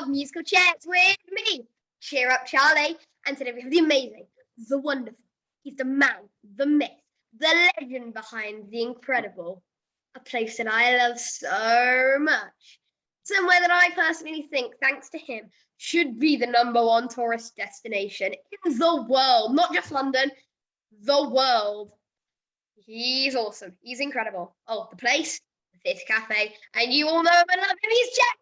of musical chairs with me. Cheer up, Charlie. And today we have the amazing, the wonderful. He's the man, the myth, the legend behind the incredible. A place that I love so much. Somewhere that I personally think, thanks to him, should be the #1 tourist destination in the world. Not just London, the world. He's awesome. He's incredible. Oh, the place, the Theatre Cafe. And you all know him and love him. He's Jack.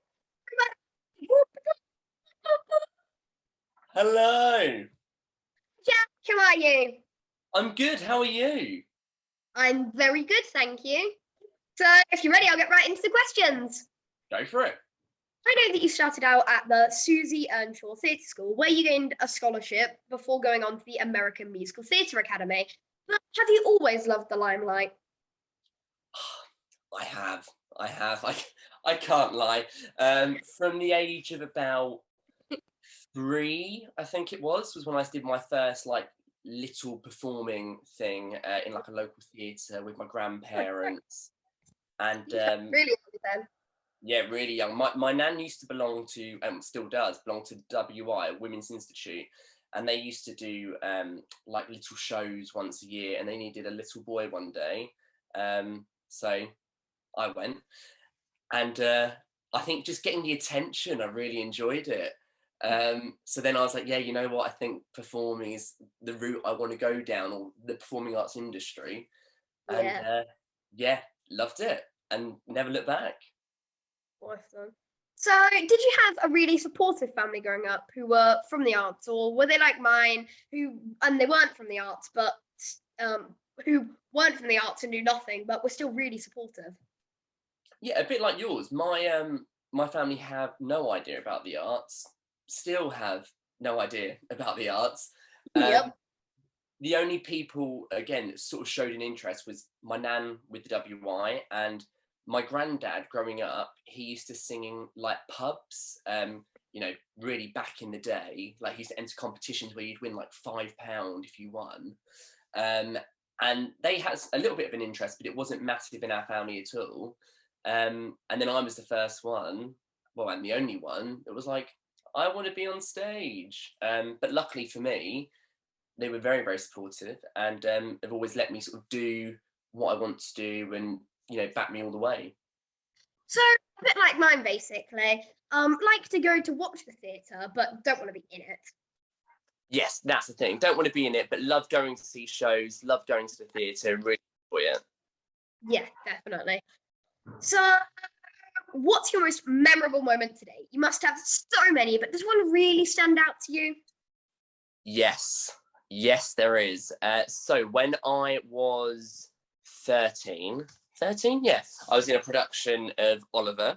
Hello. Jack, how are you? I'm good. How are you? I'm very good, thank you. So if you're ready, I'll get right into the questions. Go for it. I know that you started out at the Susie Earnshaw Theatre School, where you gained a scholarship before going on to the American Musical Theatre Academy. But have you always loved the limelight? I have. I can't lie. From the age of about 3, I think it was when I did my first little performing thing in a local theatre with my grandparents. And really early then. yeah, really young. My nan used to belong to, still does, belong to WI, Women's Institute. And they used to do little shows once a year, and they needed a little boy one day. So I went. And I think just getting the attention, I really enjoyed it. So then I was like, yeah, you know what? I think performing is the route I want to go down, or the performing arts industry. And yeah, loved it and never looked back. Awesome. So, did you have a really supportive family growing up who were from the arts, or were they like mine, and they weren't from the arts, but who weren't from the arts and knew nothing, but were still really supportive? Yeah, a bit like yours. My family have no idea about the arts, still have no idea about the arts. Yep. The only people, again, that sort of showed an interest was my nan with the WI, and my granddad growing up. He used to sing in pubs, really back in the day. He used to enter competitions where you'd win £5 if you won. And they had a little bit of an interest, but it wasn't massive in our family at all. And then I was the first one, and the only one that was I want to be on stage. But luckily for me, they were very, very supportive, and have always let me sort of do what I want to do, and back me all the way. So a bit like mine, basically. Like to go to watch the theatre, but don't want to be in it. Yes, that's the thing. Don't want to be in it, but love going to see shows, love going to the theatre, really enjoy it. Yeah, definitely. So, what's your most memorable moment today? You must have so many, but does one really stand out to you? Yes, there is. So when I was 13, yeah, I was in a production of Oliver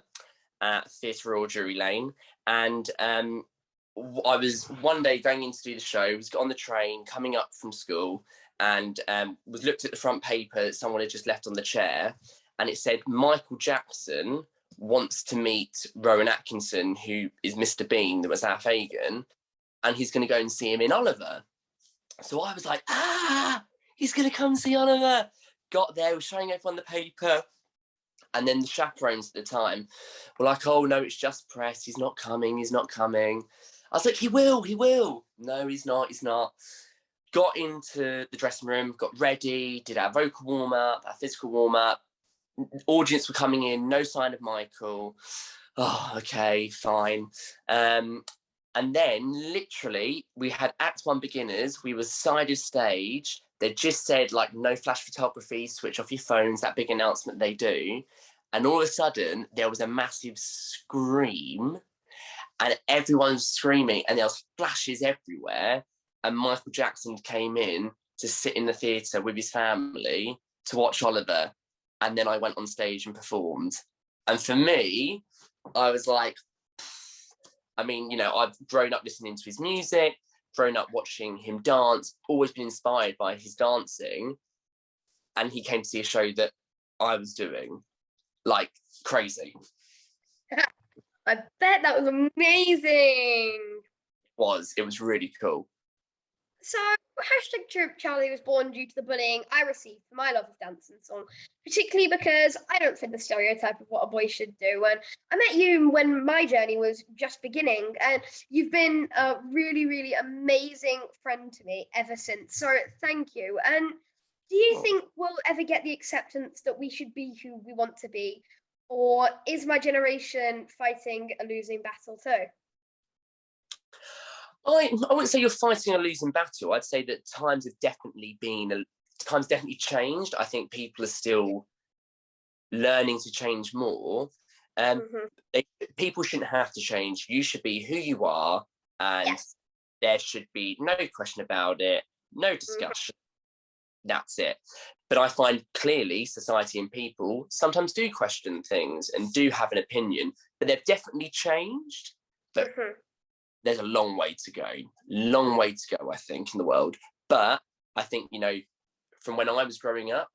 at Theatre Royal Drury Lane, and I was one day going in to do the show, was on the train coming up from school, and was looked at the front paper that someone had just left on the chair, and it said Michael Jackson wants to meet Rowan Atkinson, who is Mr. Bean, that was our Fagin, and he's going to go and see him in Oliver. So I was like, he's going to come see Oliver. Got there, was showing everyone the paper, and then the chaperones at the time were like, oh no, it's just press, he's not coming. I was like, he will. No, he's not. Got into the dressing room, got ready, did our vocal warm-up, our physical warm-up. Audience were coming in, no sign of Michael. Oh, okay, fine. And then literally we had Act 1 beginners, we were side of stage. They just said no flash photography, switch off your phones, that big announcement they do. And all of a sudden there was a massive scream, and everyone's screaming, and there was flashes everywhere. And Michael Jackson came in to sit in the theatre with his family to watch Oliver. And then I went on stage and performed. And for me, I was like, I've grown up listening to his music, grown up watching him dance, always been inspired by his dancing. And he came to see a show that I was doing, crazy. I bet that was amazing. It was really cool. So, hashtag Trip Charlie was born due to the bullying I received for my love of dance and song, particularly because I don't fit the stereotype of what a boy should do. And I met you when my journey was just beginning, and you've been a really, really amazing friend to me ever since. So, thank you. And do you think we'll ever get the acceptance that we should be who we want to be? Or is my generation fighting a losing battle too? I wouldn't say you're fighting a losing battle. I'd say that times definitely changed. I think people are still learning to change more. Hmm. People shouldn't have to change. You should be who you are, and Yes. there should be no question about it, no Hmm. discussion. That's it. But I find clearly society and people sometimes do question things and do have an opinion, but they've definitely changed. But Hmm. there's a long way to go, I think, in the world. But I think, from when I was growing up,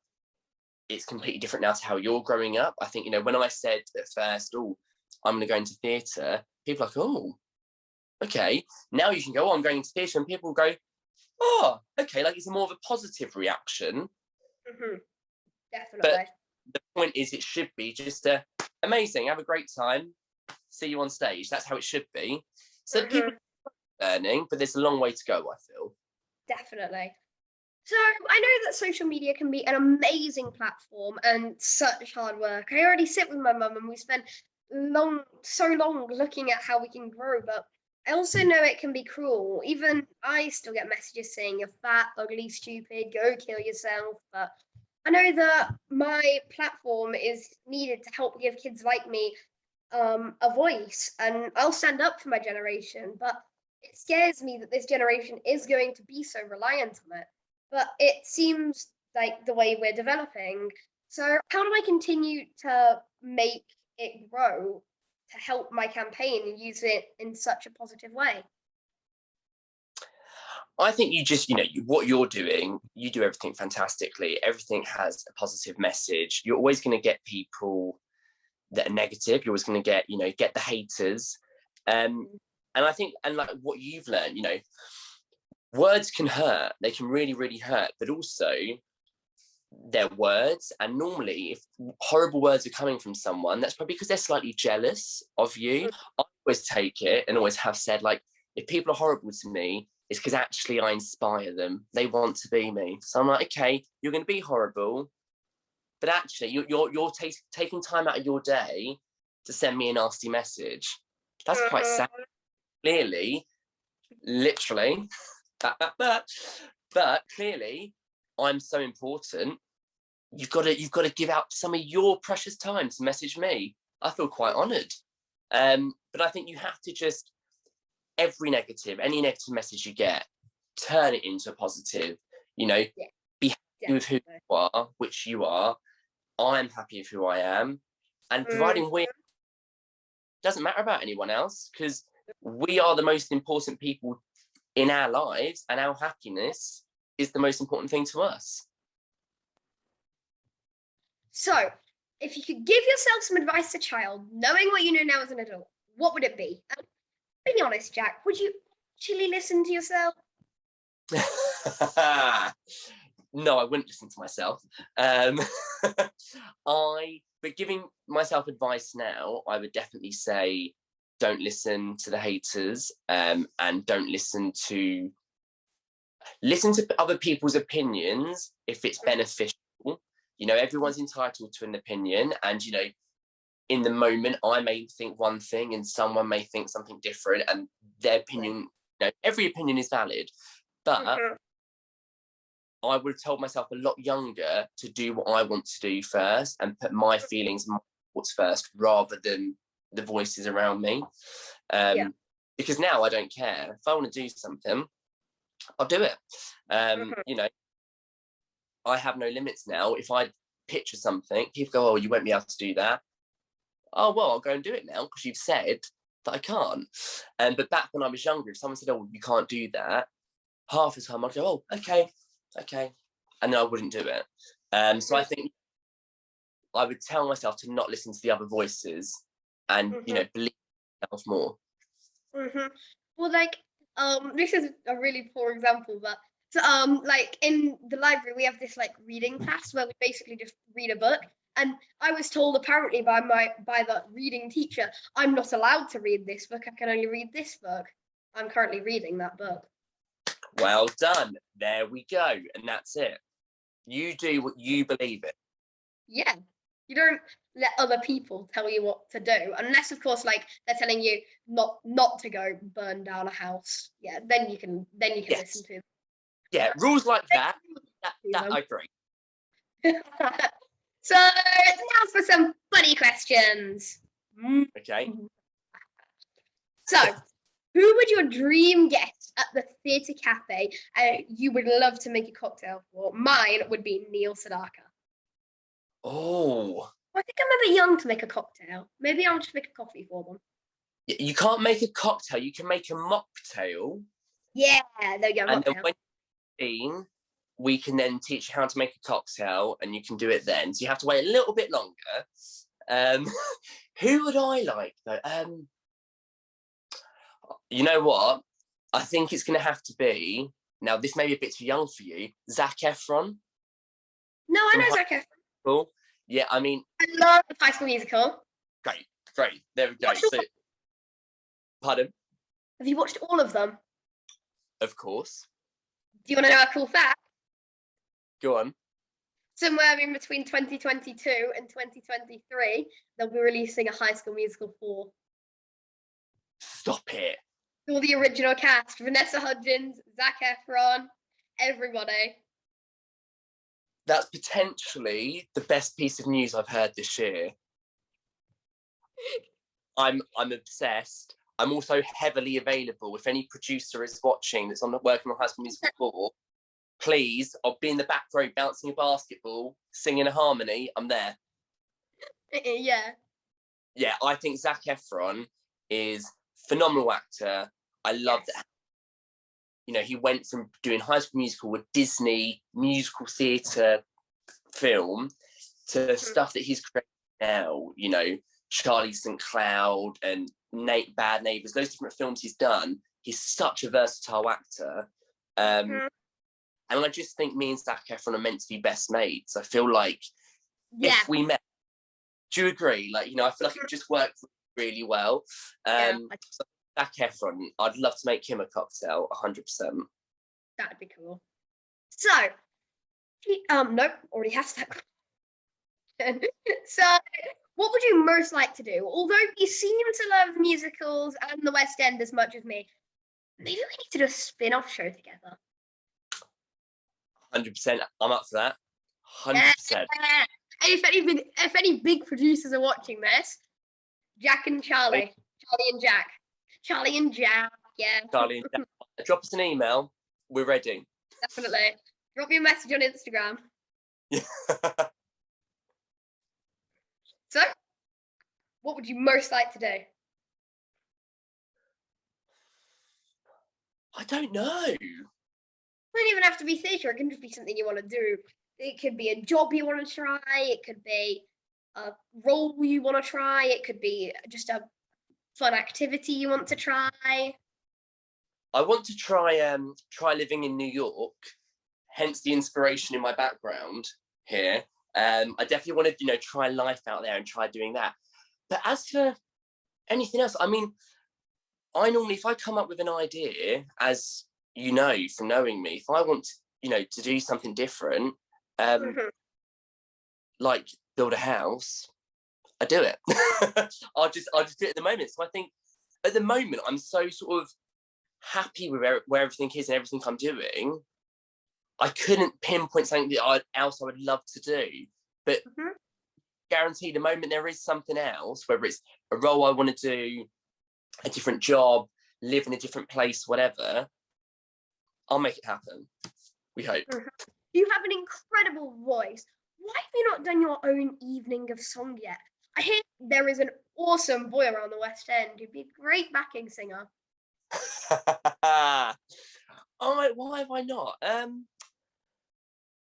it's completely different now to how you're growing up. I think, when I said at first, oh, I'm going to go into theatre, people are like, oh, okay. Now you can go, oh, I'm going into theatre, and people go, oh, okay, like it's more of a positive reaction. Hmm. But Definitely. the point is, it should be just amazing, have a great time, see you on stage. That's how it should be. So people Hmm. are learning, but there's a long way to go, I feel. Definitely. So I know that social media can be an amazing platform and such hard work. I already sit with my mum and we spend so long looking at how we can grow, but I also know it can be cruel. Even I still get messages saying you're fat, ugly, stupid, go kill yourself. But I know that my platform is needed to help give kids like me a voice, and I'll stand up for my generation. But it scares me that this generation is going to be so reliant on it. But it seems like the way we're developing. So, how do I continue to make it grow to help my campaign and use it in such a positive way? I think you just, what you're doing, you do everything fantastically. Everything has a positive message. You're always going to get people that are negative. You're always going to get the haters. Mm. And I think, and like what you've learned, words can hurt. They can really, really hurt. But also, they're words. And normally, if horrible words are coming from someone, that's probably because they're slightly jealous of you. I always take it and always have said, like, if people are horrible to me, it's because actually I inspire them. They want to be me. So I'm like, okay, you're going to be horrible, but actually you're taking time out of your day to send me a nasty message. That's quite sad. Mhm. Clearly, literally, but clearly, I'm so important. You've got to give out some of your precious time to message me. I feel quite honoured. But I think you have to just any negative message you get, turn it into a positive. You know, Yeah, be happy with who definitely. you are, which you are. I'm happy with who I am, and Mm. providing we doesn't matter about anyone else because we are the most important people in our lives, and our happiness is the most important thing to us. So, if you could give yourself some advice as a child, knowing what you know now as an adult, what would it be? And be honest, Jack, would you actually listen to yourself? No, I wouldn't listen to myself. But giving myself advice now, I would definitely say don't listen to the haters, and don't listen to other people's opinions if it's beneficial. Everyone's entitled to an opinion, and in the moment, I may think one thing, and someone may think something different, and their opinion. Every opinion is valid, but Mhm. I would have told myself a lot younger to do what I want to do first and put my feelings and my thoughts first rather than the voices around me. Yeah. Because now I don't care. If I want to do something, I'll do it. Mhm. I have no limits now. If I picture something, people go, oh, you won't be able to do that. Oh, well, I'll go and do it now because you've said that I can't. But back when I was younger, if someone said, oh, you can't do that, half the time I'd go, oh, okay, and then I wouldn't do it. So I Mhm. think I would tell myself to not listen to the other voices and Mhm. believe myself more. Mhm. Well, like, this is a really poor example, but So, like in the library, we have this like reading class where we basically just read a book. And I was told apparently by the reading teacher, I'm not allowed to read this book. I can only read this book. I'm currently reading that book. Well done. There we go. And that's it. You do what you believe in. Yeah. You don't let other people tell you what to do, unless of course like they're telling you not to go burn down a house. Yeah, then you can Yes. listen to them. Yeah, rules like that them. I agree. So now for some funny questions. Okay. So, who would your dream guest at the theatre cafe you would love to make a cocktail for? Mine would be Neil Sedaka. Oh. I think I'm a bit young to make a cocktail. Maybe I'll just make a coffee for them. You can't make a cocktail. You can make a mocktail. Yeah, there you go. And then Mocktail. when you're we can then teach you how to make a cocktail, and you can do it then. So you have to wait a little bit longer. Who would I like though? You know what? I think it's going to have to be, now this may be a bit too young for you, Zac Efron. No, I know Zac Efron. Cool. Yeah, I mean, I love the High School Musical. Great. There we go. So, pardon? Have you watched all of them? Of course. Do you want to know a cool fact? Go on. Somewhere in between 2022 and 2023, they'll be releasing a High School Musical 4. Stop it. All the original cast, Vanessa Hudgens, Zac Efron, everybody. That's potentially the best piece of news I've heard this year. I'm obsessed. I'm also heavily available. If any producer is watching that's working on High School Musical 4, please, I'll be in the back row bouncing a basketball, singing a harmony. I'm there. Yeah. Yeah, I think Zac Efron is phenomenal actor. I love that. You know, he went from doing High School Musical with Disney musical theatre film to stuff that he's creating now, you know, Charlie St. Cloud and Bad Neighbours, those different films he's done. He's such a versatile actor. And I just think me and Zac Efron are meant to be best mates. I feel like if we met, do you agree? Like, you know, I feel like it just worked really well. So Zac Efron, I'd love to make him a cocktail, 100%. That'd be cool. So, nope, already asked that question. So, what would you most like to do? Although you seem to love musicals and the West End as much as me, maybe we need to do a spin-off show together. 100%. I'm up for that. 100%. Yeah. And if any big producers are watching this, Jack and Charlie. Charlie and Jack. Charlie and Jack, yeah. Charlie and Jack. Drop us an email. We're ready. Definitely. Drop me a message on Instagram. Yeah. So, what would you most like to do? I don't know. It doesn't even have to be theatre. It can just be something you want to do. It could be a job you want to try. It could be a role you want to try. It could be just a fun activity you want to try. I want to try living in New York, hence the inspiration in my background here. I definitely want to, you know, try life out there and try doing that. But as for anything else, I mean, I normally, if I come up with an idea, as you know from knowing me, if I want to, you know, to do something different, like build a house, I do it. I'll just do it at the moment. So I think at the moment I'm so sort of happy with where everything is and everything I'm doing. I couldn't pinpoint something else I would love to do, but guarantee the moment there is something else, whether it's a role I want to do, a different job, live in a different place, whatever, I'll make it happen. We hope. You have an incredible voice. Why have you not done your own evening of song yet? I hear there is an awesome boy around the West End who'd be a great backing singer. Why have I not?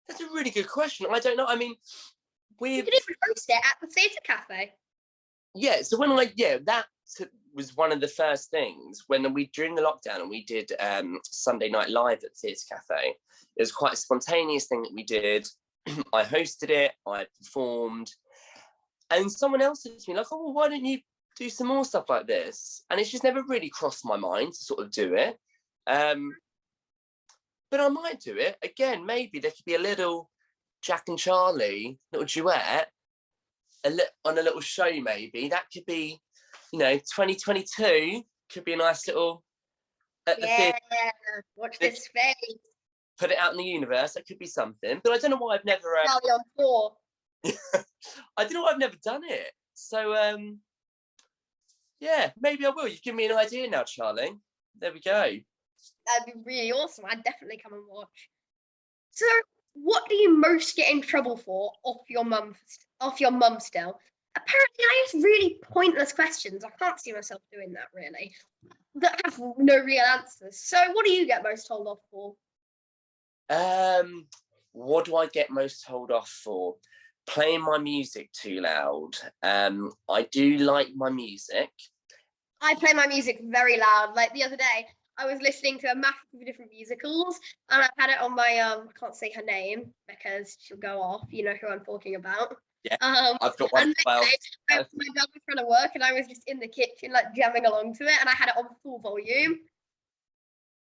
That's a really good question. I don't know. I mean, you could even host it at the theatre cafe. Yeah. So when that was one of the first things when we, during the lockdown, and we did Sunday Night Live at Theatre Cafe. It was quite a spontaneous thing that we did. I hosted it, I performed, and someone else said to me, like, oh, well, why don't you do some more stuff like this? And it's just never really crossed my mind to sort of do it. But I might do it again. Maybe there could be a little Jack and Charlie little duet on a little show. Maybe that could be, 2022 could be a nice little at the theatre. Watch this space. Put it out in the universe. That could be something. But I don't know why I've never. Charlie on tour. I don't know why I've never done it. So yeah, maybe I will. You've given me an idea now, Charlie. There we go. That'd be really awesome. I'd definitely come and watch. So, what do you most get in trouble for off your mum still? Apparently, I ask really pointless questions. I can't see myself doing that, really. That have no real answers. So, what do you get most told off for? What do I get most told off for? Playing my music too loud. I do like my music. I play my music very loud. Like the other day, I was listening to a massive of different musicals, and I had it on my I can't say her name because she'll go off. You know who I'm talking about. Yeah, I've got one. My dad was trying to work, and I was just in the kitchen, like jamming along to it, and I had it on full volume.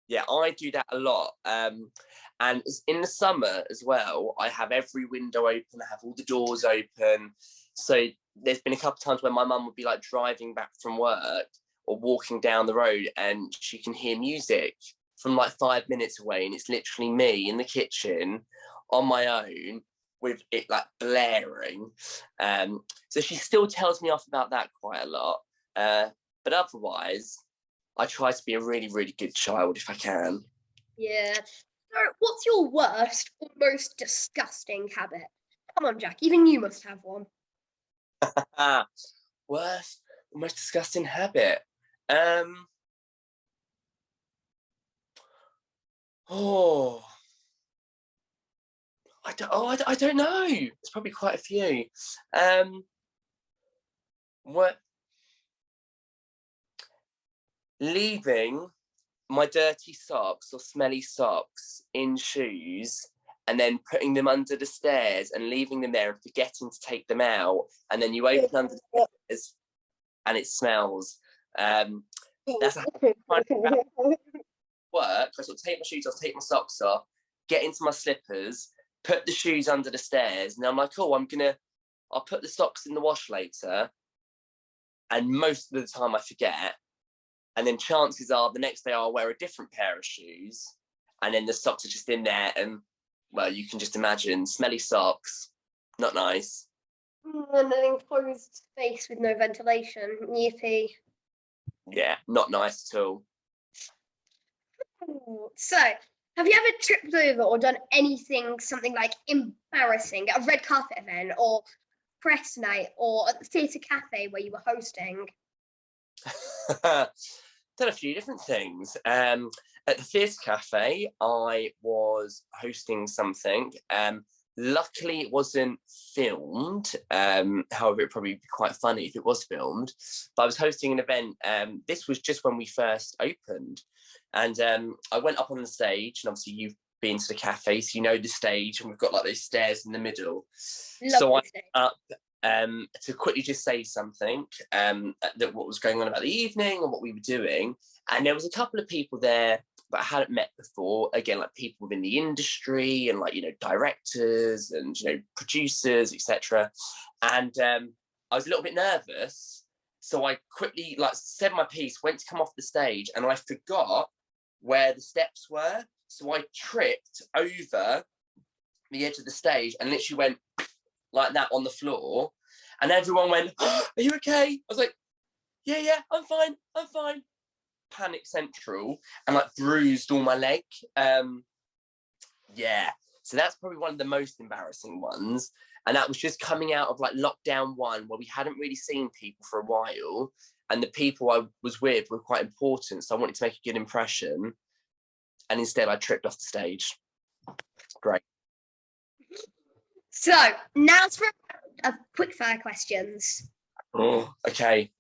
Yeah, I do that a lot. And in the summer as well, I have every window open, I have all the doors open. So there's been a couple of times where my mum would be like driving back from work or walking down the road, and she can hear music from like 5 minutes away, and it's literally me in the kitchen on my own with it like blaring. So she still tells me off about that quite a lot. But otherwise, I try to be a really, really good child if I can. Yeah. So, what's your worst or most disgusting habit? Come on, Jack. Even you must have one. Worst or most disgusting habit? Oh, I don't know. There's probably quite a few. What? Leaving my dirty socks or smelly socks in shoes and then putting them under the stairs and leaving them there and forgetting to take them out, and then you open under the stairs and it smells. That's work. I sort of take my shoes off, take my socks off, get into my slippers, put the shoes under the stairs, and I'm like, oh, I'll put the socks in the wash later. And most of the time I forget. And then chances are the next day I'll wear a different pair of shoes, and then the socks are just in there, and well, you can just imagine smelly socks, not nice. And an enclosed space with no ventilation. Yippee. Yeah, not nice at all. So, have you ever tripped over or done something like embarrassing at a red carpet event or press night or at the theatre cafe where you were hosting? Done a few different things. At the theatre cafe, I was hosting something. Luckily, it wasn't filmed. However, it'd probably be quite funny if it was filmed. But I was hosting an event. This was just when we first opened. And I went up on the stage, and obviously you've been to the cafe, so you know the stage, and we've got like those stairs in the middle. So I went up to quickly just say something, that what was going on about the evening and what we were doing. And there was a couple of people there that I hadn't met before, again, like people within the industry and like, directors and, producers, etc. And I was a little bit nervous. So I quickly said my piece, went to come off the stage, and I forgot where the steps were. So I tripped over the edge of the stage and literally went like that on the floor. And everyone went, oh, are you okay? I was like, yeah, I'm fine. Panic central, and bruised all my leg. Yeah. So that's probably one of the most embarrassing ones. And that was just coming out of lockdown 1, where we hadn't really seen people for a while. And the people I was with were quite important. So I wanted to make a good impression. And instead I tripped off the stage. Great. So now it's for quick fire questions. Oh, okay.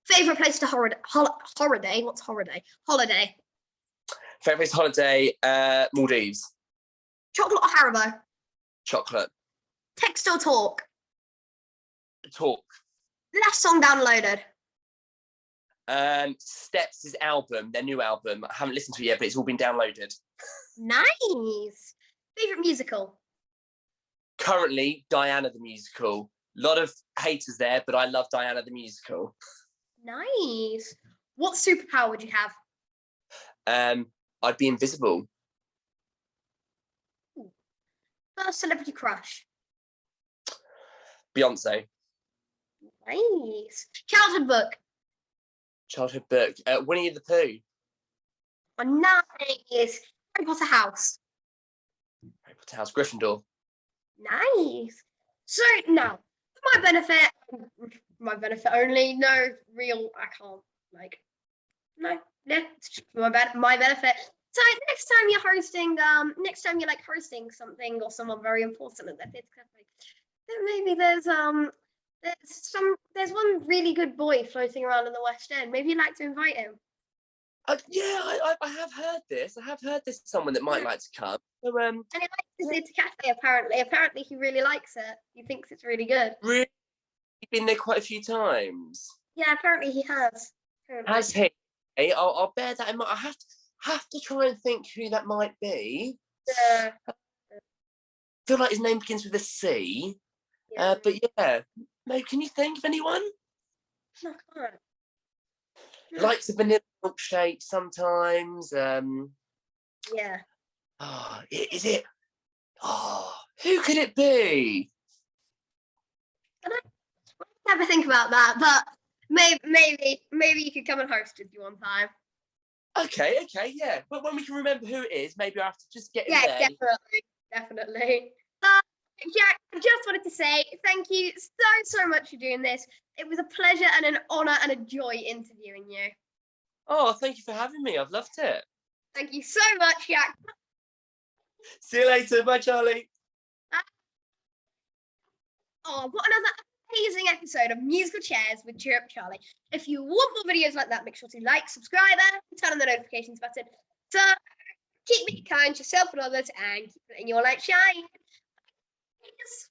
Favorite place to holiday? What's holiday? Holiday. Favorite place holiday, Maldives. Chocolate or Haribo? Chocolate. Text or talk? Talk. Last song downloaded. Steps' album, their new album. I haven't listened to it yet, but it's all been downloaded. Nice. Favorite musical? Currently, Diana the musical. A lot of haters there, but I love Diana the musical. Nice. What superpower would you have? I'd be invisible. First celebrity crush? Beyonce. Nice. Childhood book? Childhood book. Winnie the Pooh. Oh, nice. Harry Potter house? Harry Potter house. Gryffindor. Nice. So now, for my benefit only. No real. I can't No, yeah, it's just for my benefit. So next time you're hosting something or someone very important at their fifth cafe, then maybe there's one really good boy floating around in the West End. Maybe you'd like to invite him. Yeah, I have heard this. I have heard this is someone that might like to come. So, and he likes this cafe apparently. Apparently he really likes it. He thinks it's really good. Really? You've been there quite a few times. Yeah, apparently he has. Has he? Hey, I'll bear that in mind. I have to try and think who that might be. Yeah. I feel like his name begins with a C. Yeah. But yeah, maybe can you think of anyone? No, I can't. Likes a vanilla milkshake sometimes. Yeah. Oh, is it? Oh, who could it be? I don't never think about that, but maybe you could come and host with you one time. Okay, yeah. But when we can remember who it is, maybe I have to just get in there. Definitely. Jack, I just wanted to say thank you so much for doing this. It was a pleasure and an honor and a joy interviewing you. Oh, thank you for having me. I've loved it. Thank you so much, Jack. See you later. Bye, Charlie. Oh, what another amazing episode of Musical Chairs with Cheer Up Charlie. If you want more videos like that, make sure to like, subscribe, and turn on the notifications button. So keep being kind to yourself and others and keep letting your light shine. Yes.